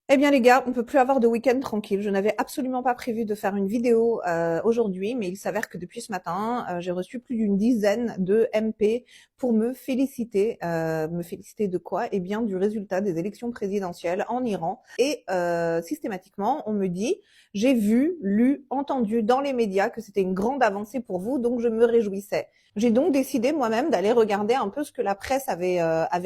Eh bien les gars, on peut plus avoir de week-end tranquille. Je n'avais absolument pas prévu de faire une vidéo aujourd'hui, mais il s'avère que depuis ce matin, j'ai reçu plus d'une dizaine de MP pour me féliciter. Me féliciter de quoi? Eh bien du résultat des élections présidentielles en Iran. Et systématiquement, on me dit, j'ai vu, lu, entendu dans les médias que c'était une grande avancée pour vous, donc je me réjouissais. J'ai donc décidé moi-même d'aller regarder un peu ce que la presse avait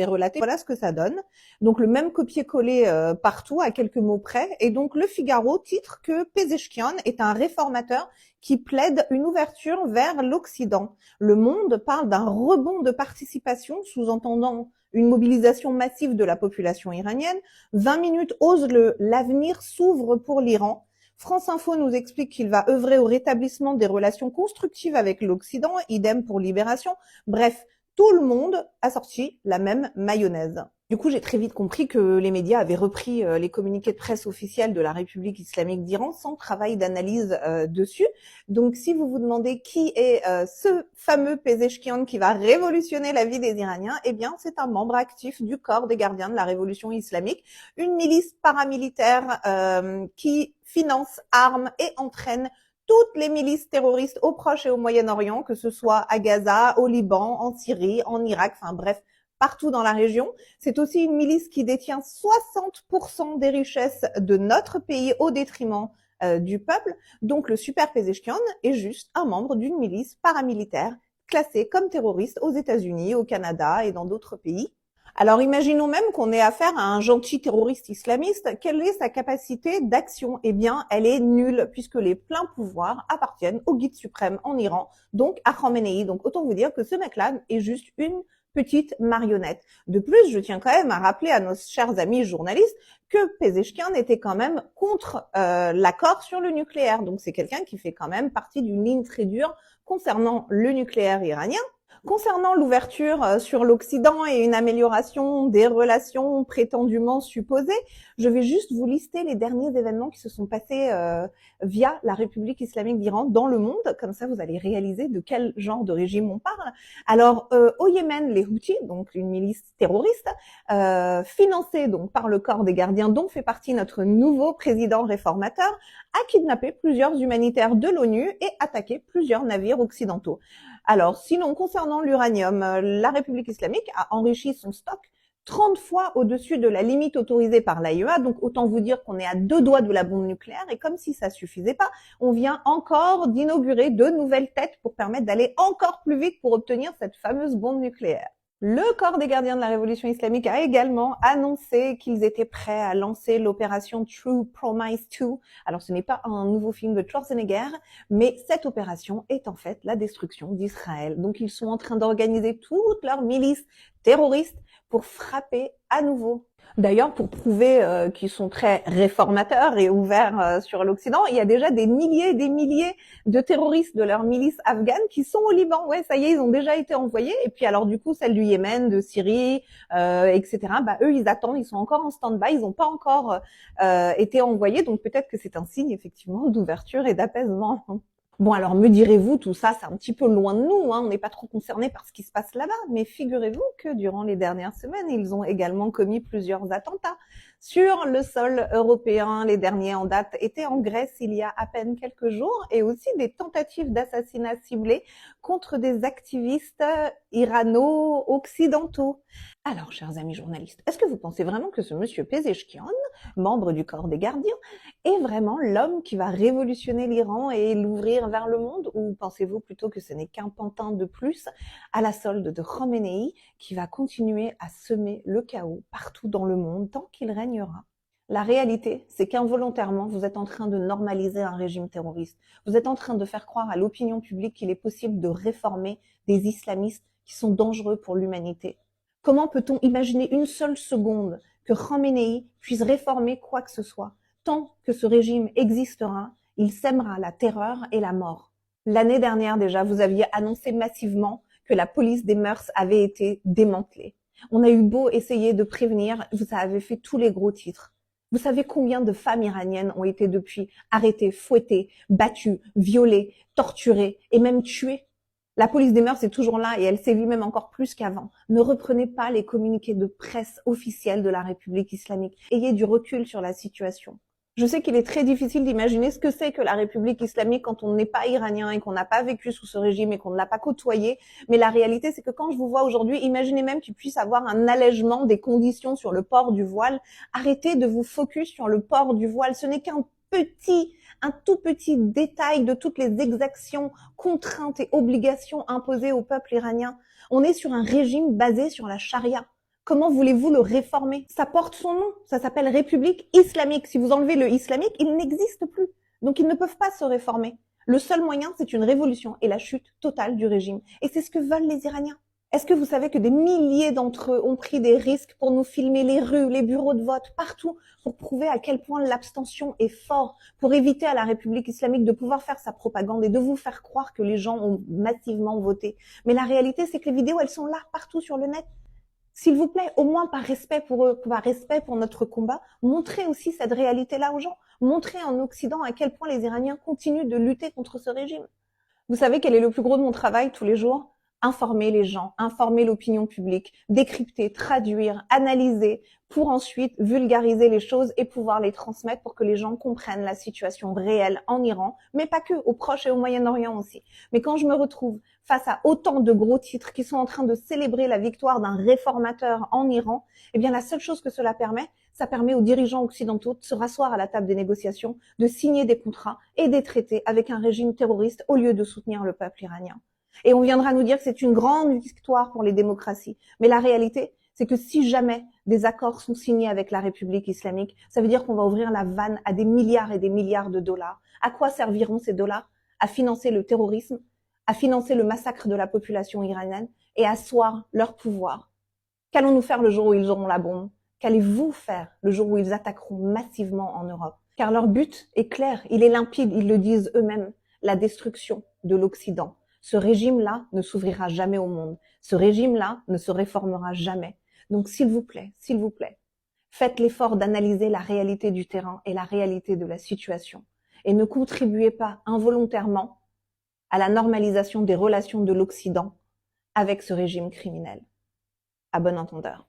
relaté. Voilà ce que ça donne. Donc le même copier-coller partout à quelques mots près. Et donc le Figaro titre que Pezeshkian est un réformateur qui plaide une ouverture vers l'Occident. Le Monde parle d'un rebond de participation, sous-entendant une mobilisation massive de la population iranienne. 20 minutes ose l'avenir s'ouvre pour l'Iran. France Info nous explique qu'il va œuvrer au rétablissement des relations constructives avec l'Occident, idem pour Libération. Bref, tout le monde a sorti la même mayonnaise. Du coup, j'ai très vite compris que les médias avaient repris les communiqués de presse officiels de la République islamique d'Iran sans travail d'analyse dessus. Donc, si vous vous demandez qui est ce fameux Pezeshkian qui va révolutionner la vie des Iraniens, eh bien, c'est un membre actif du corps des gardiens de la révolution islamique, une milice paramilitaire qui finance, arme et entraîne toutes les milices terroristes au Proche et au Moyen-Orient, que ce soit à Gaza, au Liban, en Syrie, en Irak, enfin bref, partout dans la région. C'est aussi une milice qui détient 60% des richesses de notre pays au détriment du peuple. Donc le super Pezeshkian est juste un membre d'une milice paramilitaire classée comme terroriste aux États-Unis, au Canada et dans d'autres pays. Alors imaginons même qu'on ait affaire à un gentil terroriste islamiste. Quelle est sa capacité d'action? Eh bien, elle est nulle puisque les pleins pouvoirs appartiennent au guide suprême en Iran, donc à Khamenei. Donc autant vous dire que ce mec-là est juste une petite marionnette. De plus, je tiens quand même à rappeler à nos chers amis journalistes que Pezeshkian était quand même contre l'accord sur le nucléaire. Donc c'est quelqu'un qui fait quand même partie d'une ligne très dure concernant le nucléaire iranien. Concernant l'ouverture sur l'Occident et une amélioration des relations prétendument supposées, je vais juste vous lister les derniers événements qui se sont passés via la République islamique d'Iran dans le monde. Comme ça, vous allez réaliser de quel genre de régime on parle. Alors, au Yémen, les Houthis, donc une milice terroriste, financée donc par le corps des gardiens dont fait partie notre nouveau président réformateur, a kidnappé plusieurs humanitaires de l'ONU et attaqué plusieurs navires occidentaux. Alors, sinon, concernant l'uranium, la République islamique a enrichi son stock 30 fois au-dessus de la limite autorisée par l'AIEA, donc autant vous dire qu'on est à 2 doigts de la bombe nucléaire, et comme si ça suffisait pas, on vient encore d'inaugurer 2 nouvelles têtes pour permettre d'aller encore plus vite pour obtenir cette fameuse bombe nucléaire. Le corps des gardiens de la révolution islamique a également annoncé qu'ils étaient prêts à lancer l'opération True Promise 2. Alors ce n'est pas un nouveau film de Schwarzenegger, mais cette opération est en fait la destruction d'Israël. Donc ils sont en train d'organiser toute leur milice terroriste pour frapper à nouveau. D'ailleurs, pour prouver qu'ils sont très réformateurs et ouverts sur l'Occident, il y a déjà des milliers et des milliers de terroristes de leur milice afghane qui sont au Liban. Ouais, ça y est, ils ont déjà été envoyés. Et puis alors du coup, celles du Yémen, de Syrie, etc. Bah eux, ils attendent, ils sont encore en stand-by, ils n'ont pas encore été envoyés. Donc peut-être que c'est un signe effectivement d'ouverture et d'apaisement. Bon, alors me direz-vous, tout ça, c'est un petit peu loin de nous, hein, on n'est pas trop concerné par ce qui se passe là-bas, mais figurez-vous que durant les dernières semaines, ils ont également commis plusieurs attentats sur le sol européen. Les derniers en date étaient en Grèce il y a à peine quelques jours, et aussi des tentatives d'assassinat ciblés contre des activistes irano-occidentaux. Alors, chers amis journalistes, est-ce que vous pensez vraiment que ce monsieur Pezeshkian, membre du corps des gardiens, est vraiment l'homme qui va révolutionner l'Iran et l'ouvrir vers le monde, ou pensez-vous plutôt que ce n'est qu'un pantin de plus à la solde de Khamenei qui va continuer à semer le chaos partout dans le monde tant qu'il régnera? La réalité, c'est qu'involontairement, vous êtes en train de normaliser un régime terroriste. Vous êtes en train de faire croire à l'opinion publique qu'il est possible de réformer des islamistes qui sont dangereux pour l'humanité. Comment peut-on imaginer une seule seconde que Khamenei puisse réformer quoi que ce soit? Tant que ce régime existera, il sèmera la terreur et la mort. L'année dernière déjà, vous aviez annoncé massivement que la police des mœurs avait été démantelée. On a eu beau essayer de prévenir, vous avez fait tous les gros titres. Vous savez combien de femmes iraniennes ont été depuis arrêtées, fouettées, battues, violées, torturées et même tuées? La police des mœurs est toujours là et elle sévit même encore plus qu'avant. Ne reprenez pas les communiqués de presse officiels de la République islamique. Ayez du recul sur la situation. Je sais qu'il est très difficile d'imaginer ce que c'est que la République islamique quand on n'est pas iranien et qu'on n'a pas vécu sous ce régime et qu'on ne l'a pas côtoyé. Mais la réalité, c'est que quand je vous vois aujourd'hui, imaginez même qu'il puisse avoir un allègement des conditions sur le port du voile. Arrêtez de vous focus sur le port du voile. Ce n'est qu'un tout petit détail de toutes les exactions, contraintes et obligations imposées au peuple iranien. On est sur un régime basé sur la charia. Comment voulez-vous le réformer? Ça porte son nom, ça s'appelle République islamique. Si vous enlevez le islamique, il n'existe plus. Donc ils ne peuvent pas se réformer. Le seul moyen, c'est une révolution et la chute totale du régime. Et c'est ce que veulent les Iraniens. Est-ce que vous savez que des milliers d'entre eux ont pris des risques pour nous filmer les rues, les bureaux de vote, partout, pour prouver à quel point l'abstention est forte, pour éviter à la République islamique de pouvoir faire sa propagande et de vous faire croire que les gens ont massivement voté. Mais la réalité, c'est que les vidéos, elles sont là, partout sur le net. S'il vous plaît, au moins par respect pour eux, par respect pour notre combat, montrez aussi cette réalité-là aux gens. Montrez en Occident à quel point les Iraniens continuent de lutter contre ce régime. Vous savez quel est le plus gros de mon travail tous les jours? Informer les gens, informer l'opinion publique, décrypter, traduire, analyser, pour ensuite vulgariser les choses et pouvoir les transmettre pour que les gens comprennent la situation réelle en Iran, mais pas que, au Proche et au Moyen-Orient aussi. Mais quand je me retrouve face à autant de gros titres qui sont en train de célébrer la victoire d'un réformateur en Iran, eh bien la seule chose que cela permet, ça permet aux dirigeants occidentaux de se rasseoir à la table des négociations, de signer des contrats et des traités avec un régime terroriste au lieu de soutenir le peuple iranien. Et on viendra nous dire que c'est une grande victoire pour les démocraties. Mais la réalité, c'est que si jamais des accords sont signés avec la République islamique, ça veut dire qu'on va ouvrir la vanne à des milliards et des milliards de dollars. À quoi serviront ces dollars? À financer le terrorisme, à financer le massacre de la population iranienne et à asseoir leur pouvoir. Qu'allons-nous faire le jour où ils auront la bombe? Qu'allez-vous faire le jour où ils attaqueront massivement en Europe? Car leur but est clair, il est limpide, ils le disent eux-mêmes, la destruction de l'Occident. Ce régime-là ne s'ouvrira jamais au monde. Ce régime-là ne se réformera jamais. Donc, s'il vous plaît, faites l'effort d'analyser la réalité du terrain et la réalité de la situation. Et ne contribuez pas involontairement à la normalisation des relations de l'Occident avec ce régime criminel. À bon entendeur.